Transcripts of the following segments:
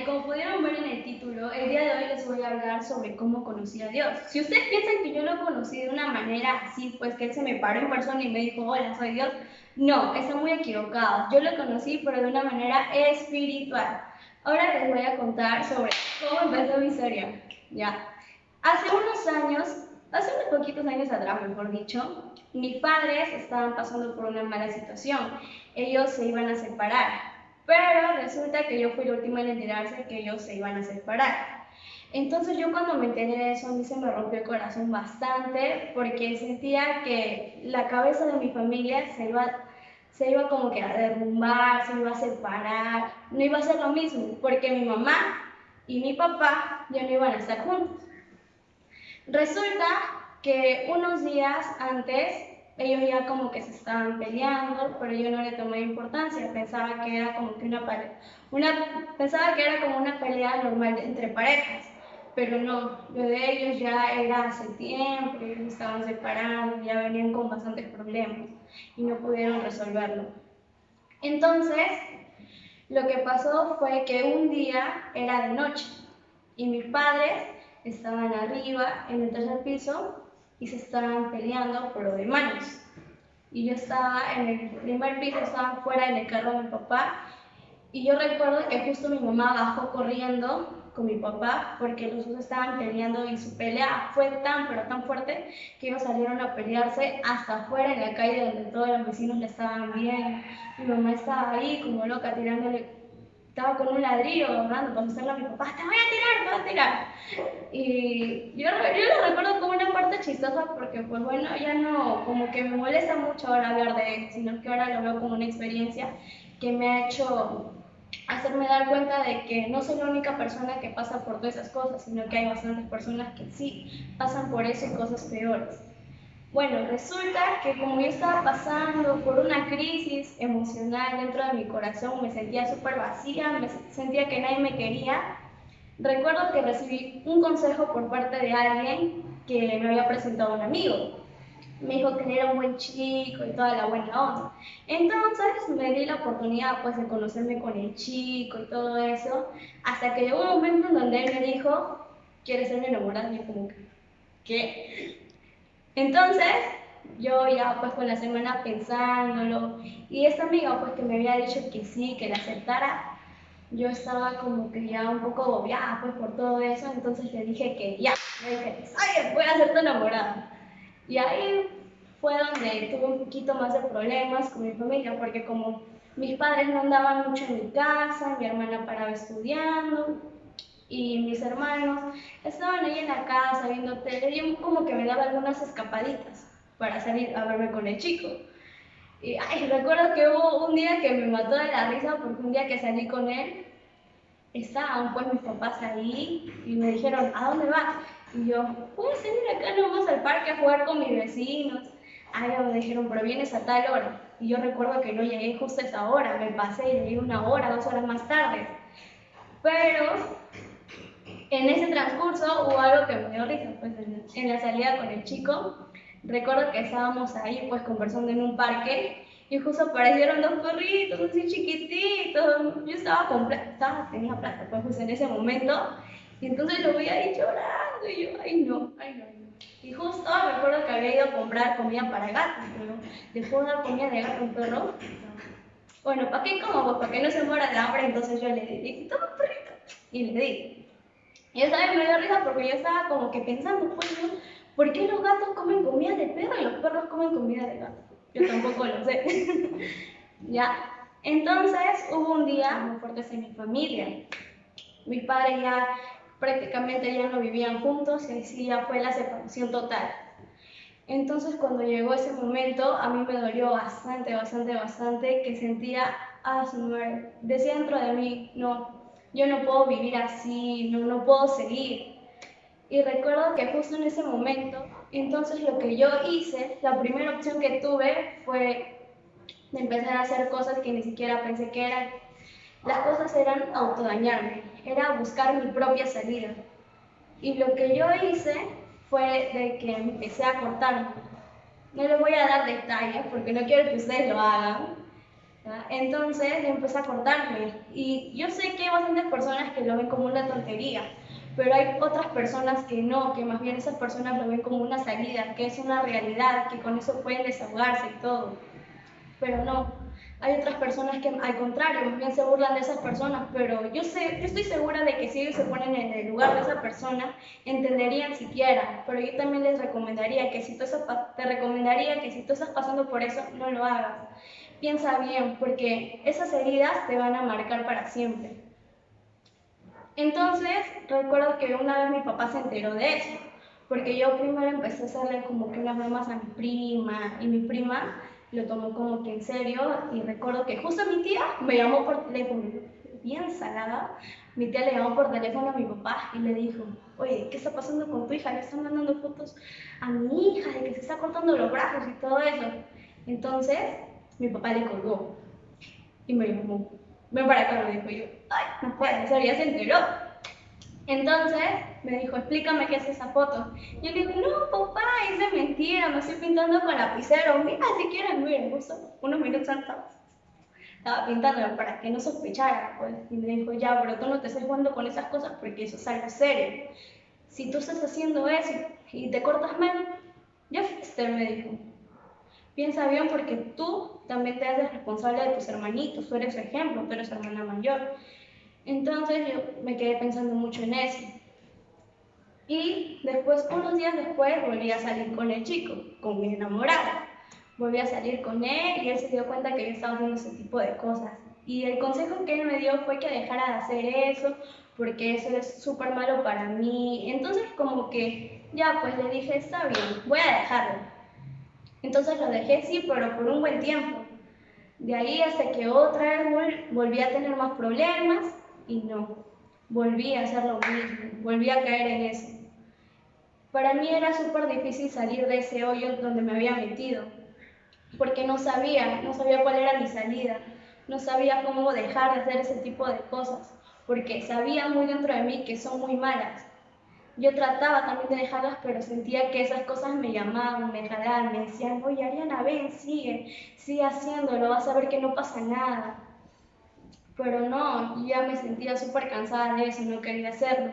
como pudieron ver en el título, el día de hoy les voy a hablar sobre cómo conocí a Dios. Si ustedes piensan que yo lo conocí de una manera así, pues que Él se me paró en persona y me dijo, hola, soy Dios, no, están muy equivocados. Yo lo conocí, pero de una manera espiritual. Ahora les voy a contar sobre cómo empezó mi historia. Ya. Hace unos poquitos años atrás, mejor dicho, mis padres estaban pasando por una mala situación. Ellos se iban a separar. Pero resulta que yo fui la última en enterarse que ellos se iban a separar. Entonces yo cuando me enteré de eso a mí se me rompió el corazón bastante porque sentía que la cabeza de mi familia se iba como que a derrumbar, se iba a separar, no iba a ser lo mismo porque mi mamá y mi papá ya no iban a estar juntos. Resulta que unos días antes ellos ya como que se estaban peleando, pero yo no le tomé importancia, pensaba que era como que pensaba que era como una pelea normal entre parejas, pero no, lo de ellos ya era hace tiempo, ellos estaban separados, ya venían con bastantes problemas y no pudieron resolverlo. Entonces, lo que pasó fue que un día era de noche y mis padres estaban arriba en el tercer piso y se estaban peleando por lo de manos. Y yo estaba en el primer piso, estaba fuera en el carro de mi papá y yo recuerdo que justo mi mamá bajó corriendo con mi papá porque los dos estaban peleando y su pelea fue tan pero tan fuerte que ellos salieron a pelearse hasta afuera en la calle donde todos los vecinos le estaban viendo. Mi mamá estaba ahí como loca tirándole, estaba con un ladrillo agarrando para asustarle a mi papá, te voy a tirar, te voy a tirar. Y yo lo recuerdo como una parte chistosa porque pues bueno, ya no, como que me molesta mucho ahora hablar de esto, sino que ahora lo veo como una experiencia que me ha hecho hacerme dar cuenta de que no soy la única persona que pasa por todas esas cosas, sino que hay bastantes personas que sí pasan por eso y cosas peores. Bueno, resulta que como yo estaba pasando por una crisis emocional dentro de mi corazón, me sentía súper vacía, me sentía que nadie me quería. Recuerdo que recibí un consejo por parte de alguien que me había presentado un amigo. Me dijo que él era un buen chico y toda la buena onda. Entonces me di la oportunidad pues de conocerme con el chico y todo eso, hasta que llegó un momento en donde él me dijo, ¿quieres ser mi enamorada? Y yo como, ¿qué? Entonces yo ya pues con la semana pensándolo y esta amiga pues que me había dicho que sí, que la aceptara, yo estaba como que ya un poco agobiada pues por todo eso, entonces le dije que ya, le dije, oye, voy a ser tu enamorada. Y ahí fue donde tuve un poquito más de problemas con mi familia, porque como mis padres no andaban mucho en mi casa, mi hermana paraba estudiando y mis hermanos estaban ahí en la casa viendo tele, y yo como que me daba algunas escapaditas para salir a verme con el chico. Y ay, recuerdo que hubo un día que me mató de la risa porque un día que salí con él, estaban pues mis papás ahí y me dijeron, ¿a dónde vas? Y yo, voy a salir acá nomás al parque a jugar con mis vecinos. Ahí me dijeron, pero vienes a tal hora. Y yo recuerdo que no llegué justo a esa hora, me pasé y llegué 1 hora, 2 horas más tarde. Pero en ese transcurso hubo algo que me dio risa, pues en la salida con el chico, recuerdo que estábamos ahí pues conversando en un parque y justo aparecieron dos perritos así chiquititos, yo tenía plata pues justo en ese momento, y entonces lo vi ahí llorando y yo, ay no, ay no, ay no. Y justo recuerdo que había ido a comprar comida para gatos, pero ¿le puedo dar comida de gato a un perro? Bueno, ¿para qué como? Pues para que no se muera de hambre, entonces yo le dije, toma perrito, y le di. Y esa vez me dio risa porque yo estaba como que pensando, pues, ¿no? ¿Por qué los gatos comen comida de perro y los perros comen comida de gato? Yo tampoco lo sé. Ya. Entonces hubo un día muy fuerte en mi familia. Mis padres ya prácticamente ya no vivían juntos y así ya fue la separación total. Entonces cuando llegó ese momento a mí me dolió bastante, bastante, bastante, que sentía, su madre, decía dentro de mí, no, yo no puedo vivir así, no, no puedo seguir. Y recuerdo que justo en ese momento, entonces lo que yo hice, la primera opción que tuve fue de empezar a hacer cosas que ni siquiera pensé que eran. Las cosas eran autodañarme, era buscar mi propia salida. Y lo que yo hice fue de que empecé a cortarme. No les voy a dar detalles porque no quiero que ustedes lo hagan. ¿ya? Entonces yo empecé a cortarme y yo sé que hay bastantes personas que lo ven como una tontería, pero hay otras personas que no, que más bien esas personas lo ven como una salida, que es una realidad, que con eso pueden desahogarse y todo. Pero no, hay otras personas que al contrario, más bien se burlan de esas personas, pero yo estoy segura de que si ellos se ponen en el lugar de esa persona, entenderían siquiera, pero yo también les recomendaría que si tú te recomendaría que si tú estás pasando por eso, no lo hagas. Piensa bien, porque esas heridas te van a marcar para siempre. Entonces, recuerdo que una vez mi papá se enteró de eso, porque yo primero empecé a hacerle como que unas bromas a mi prima, y mi prima lo tomó como que en serio, y recuerdo que justo mi tía me llamó por teléfono, bien salada, mi tía le llamó por teléfono a mi papá y le dijo, oye, ¿qué está pasando con tu hija? Le están mandando fotos a mi hija de que se está cortando los brazos y todo eso. Entonces, mi papá le colgó y me llamó. Ven para acá, me dijo yo. Ay, no puede ser, ya se enteró. Entonces me dijo, explícame qué es esa foto. Yo le digo, no, papá, es de mentira, me estoy pintando con lapicero. Mira, si quieres, miren, justo unos minutos antes estaba pintándolo para que no sospechara. Pues. Y me dijo, ya, pero tú no te estás jugando con esas cosas porque eso es algo serio. Si tú estás haciendo eso y te cortas mal, ya fuiste, me dijo. Piensa bien porque tú también te haces responsable de tus hermanitos, tú eres su ejemplo, tú eres hermana mayor. Entonces yo me quedé pensando mucho en eso. Y después, unos días después, volví a salir con el chico, con mi enamorado. Volví a salir con él y él se dio cuenta que yo estaba haciendo ese tipo de cosas. Y el consejo que él me dio fue que dejara de hacer eso, porque eso es súper malo para mí. Entonces como que ya, pues le dije, está bien, voy a dejarlo. Entonces lo dejé, sí, pero por un buen tiempo. De ahí hasta que otra vez volví a tener más problemas y no, volví a hacer lo mismo, volví a caer en eso. Para mí era súper difícil salir de ese hoyo donde me había metido, porque no sabía cuál era mi salida, no sabía cómo dejar de hacer ese tipo de cosas, porque sabía muy dentro de mí que son muy malas. Yo trataba también de dejarlas, pero sentía que esas cosas me llamaban, me jalaban, me decían, oye Ariana, ven, sigue haciéndolo, vas a ver que no pasa nada. Pero no, yo ya me sentía súper cansada de eso, no quería hacerlo.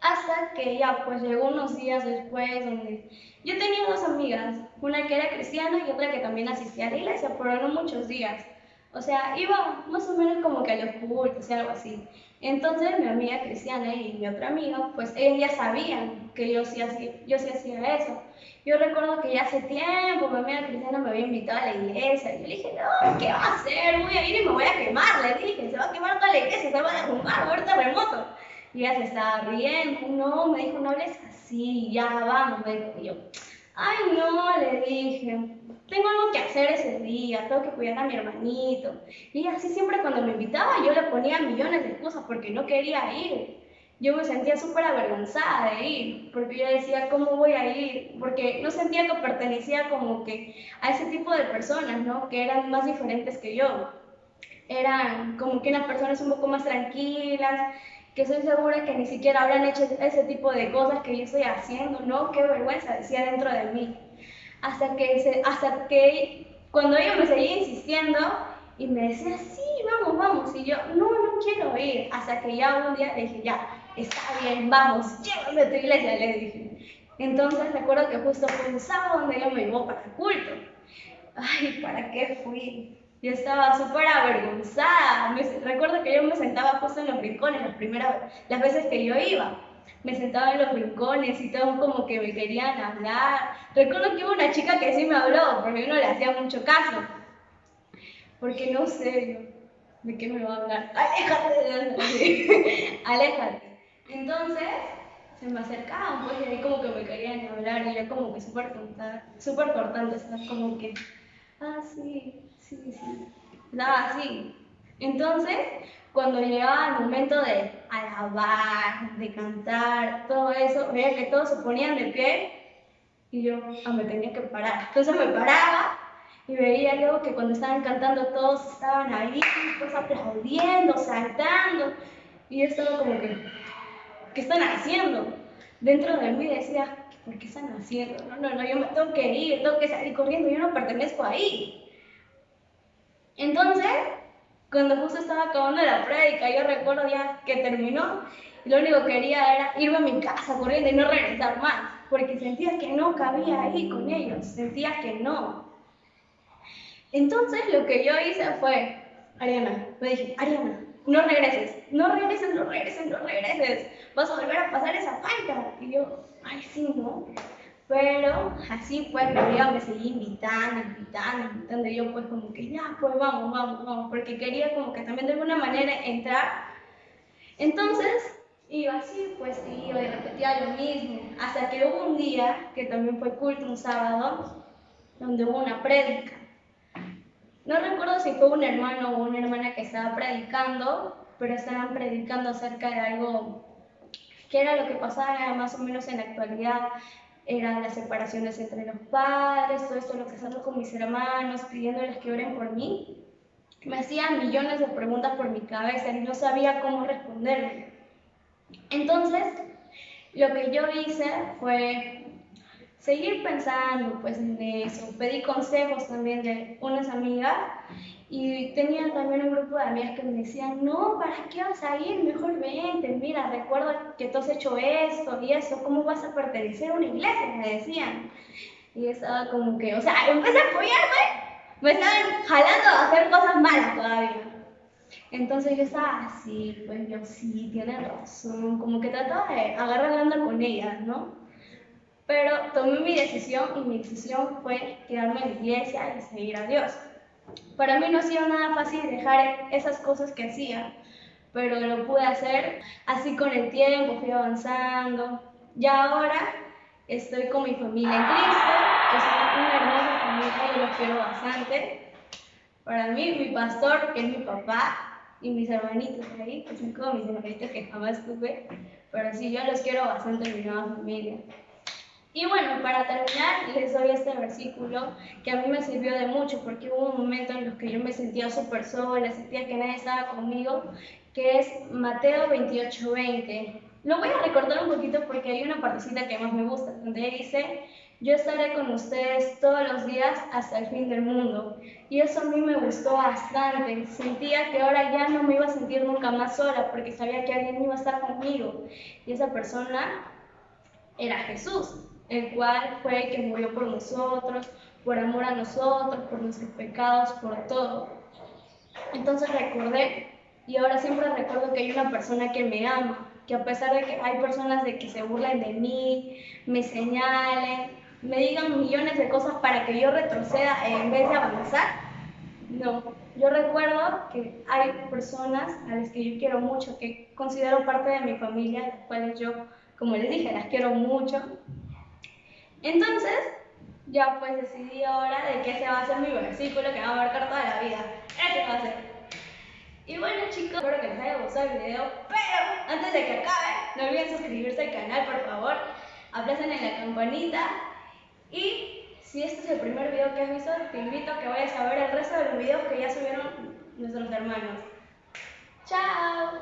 Hasta que ya pues llegó unos días después donde yo tenía dos amigas, una que era cristiana y otra que también asistía a la iglesia, pero no muchos días. O sea, iba más o menos como que a los cultos y algo así. Entonces mi amiga cristiana y mi otra amiga, pues ellas ya sabían que yo sí hacía eso. Yo recuerdo que ya hace tiempo mi amiga cristiana me había invitado a la iglesia y yo le dije, no, ¿qué va a hacer? Voy a ir y me voy a quemar, le dije, se va a quemar toda la iglesia, se va a derrumbar, va a haber terremoto. Y ella se estaba riendo, no, me dijo, no hables así, ya vamos, me dijo. Y yo, ay, no, le dije, tengo algo que hacer ese día, tengo que cuidar a mi hermanito. Y así siempre cuando me invitaba yo le ponía millones de excusas porque no quería ir. Yo me sentía súper avergonzada de ir, porque yo decía, ¿cómo voy a ir? Porque no sentía que pertenecía como que a ese tipo de personas, ¿no? Que eran más diferentes que yo. Eran como que unas personas un poco más tranquilas, que estoy segura que ni siquiera habrán hecho ese tipo de cosas que yo estoy haciendo, ¿no? Qué vergüenza, decía dentro de mí. Hasta que cuando ella me seguía insistiendo y me decía, sí, vamos, vamos, y yo, no quiero ir, hasta que ya un día le dije, ya, está bien, vamos, llévame a tu iglesia, le dije. Entonces recuerdo que justo fue un sábado donde ella me llevó para el culto. Ay, ¿para qué fui? Yo estaba súper avergonzada. Recuerdo que yo me sentaba justo en los rincones las veces que yo iba. Me sentaba en los rincones y todos como que me querían hablar. Recuerdo que hubo una chica que sí me habló, pero yo no le hacía mucho caso. Porque no sé yo, ¿de qué me va a hablar? Aléjate, aléjate. Entonces se me acercaban, pues, y ahí como que me querían hablar y yo como que súper cortante, ¿sabes? Como que ah, sí. Nada, así. Entonces, cuando llegaba el momento de alabar, de cantar, todo eso, veía que todos se ponían de pie y yo me tenía que parar. Entonces me paraba y veía luego que cuando estaban cantando todos estaban ahí, pues aplaudiendo, saltando. Y yo estaba como que, ¿qué están haciendo? Dentro de mí decía, ¿por qué están haciendo? No, yo me tengo que ir, tengo que salir corriendo, yo no pertenezco ahí. Entonces, cuando justo estaba acabando la prédica, yo recuerdo ya que terminó, y lo único que quería era irme a mi casa corriendo y no regresar más, porque sentía que no cabía ahí con ellos, sentía que no. Entonces lo que yo hice fue, Ariana, me dije, Ariana, no regreses, no regreses, no regreses, no regreses, vas a volver a pasar esa falta. Y yo, ay, sí, ¿no? Pero así pues me seguí invitando, y yo pues como que ya, pues vamos, porque quería como que también de alguna manera entrar. Entonces, iba así, pues iba y repetía lo mismo, hasta que hubo un día, que también fue culto, un sábado, donde hubo una prédica. No recuerdo si fue un hermano o una hermana que estaba predicando, pero estaban predicando acerca de algo que era lo que pasaba más o menos en la actualidad. Eran las separaciones entre los padres, todo esto lo que estaba con mis hermanos, pidiéndoles que oren por mí. Me hacían millones de preguntas por mi cabeza y no sabía cómo responderme. Entonces, lo que yo hice fue seguir pensando pues en eso, pedí consejos también de unas amigas y tenía también un grupo de amigas que me decían, no, ¿para qué vas a ir? Mejor vente, mira, recuerda que tú has hecho esto y eso, ¿cómo vas a pertenecer a una iglesia? Me decían. Y estaba como que, o sea, empecé a apoyarme, me estaban jalando a hacer cosas malas todavía. Entonces yo estaba así, pues yo sí, tienes razón, como que trataba de agarrar la onda con ellas, ¿no? Pero tomé mi decisión y mi decisión fue quedarme en la iglesia y seguir a Dios. Para mí no ha sido nada fácil dejar esas cosas que hacía, pero lo pude hacer. Así con el tiempo fui avanzando. Ya ahora estoy con mi familia en Cristo, que es una hermosa familia, yo los quiero bastante. Para mí, mi pastor, que es mi papá, y mis hermanitos ahí, que son como mis hermanitos que jamás tuve, pero sí, yo los quiero bastante en mi nueva familia. Y bueno, para terminar, les doy este versículo que a mí me sirvió de mucho porque hubo un momento en los que yo me sentía súper sola, sentía que nadie estaba conmigo, que es Mateo 28:20. Lo voy a recortar un poquito porque hay una partecita que más me gusta, donde dice, yo estaré con ustedes todos los días hasta el fin del mundo. Y eso a mí me gustó bastante. Sentía que ahora ya no me iba a sentir nunca más sola porque sabía que alguien iba a estar conmigo. Y esa persona era Jesús, el cual fue el que murió por nosotros, por amor a nosotros, por nuestros pecados, por todo. Entonces recordé, y ahora siempre recuerdo que hay una persona que me ama, que a pesar de que hay personas de que se burlen de mí, me señalen, me digan millones de cosas para que yo retroceda en vez de avanzar, no. Yo recuerdo que hay personas a las que yo quiero mucho, que considero parte de mi familia, las cuales yo, como les dije, las quiero mucho. Entonces, ya pues decidí ahora de que ese va a ser mi versículo que va a marcar toda la vida. Ese va a ser. Y bueno chicos, espero que les haya gustado el video, pero antes de que acabe, no olviden suscribirse al canal, por favor. Aplacen en la campanita. Y si este es el primer video que has visto, te invito a que vayas a ver el resto de los videos que ya subieron nuestros hermanos. ¡Chao!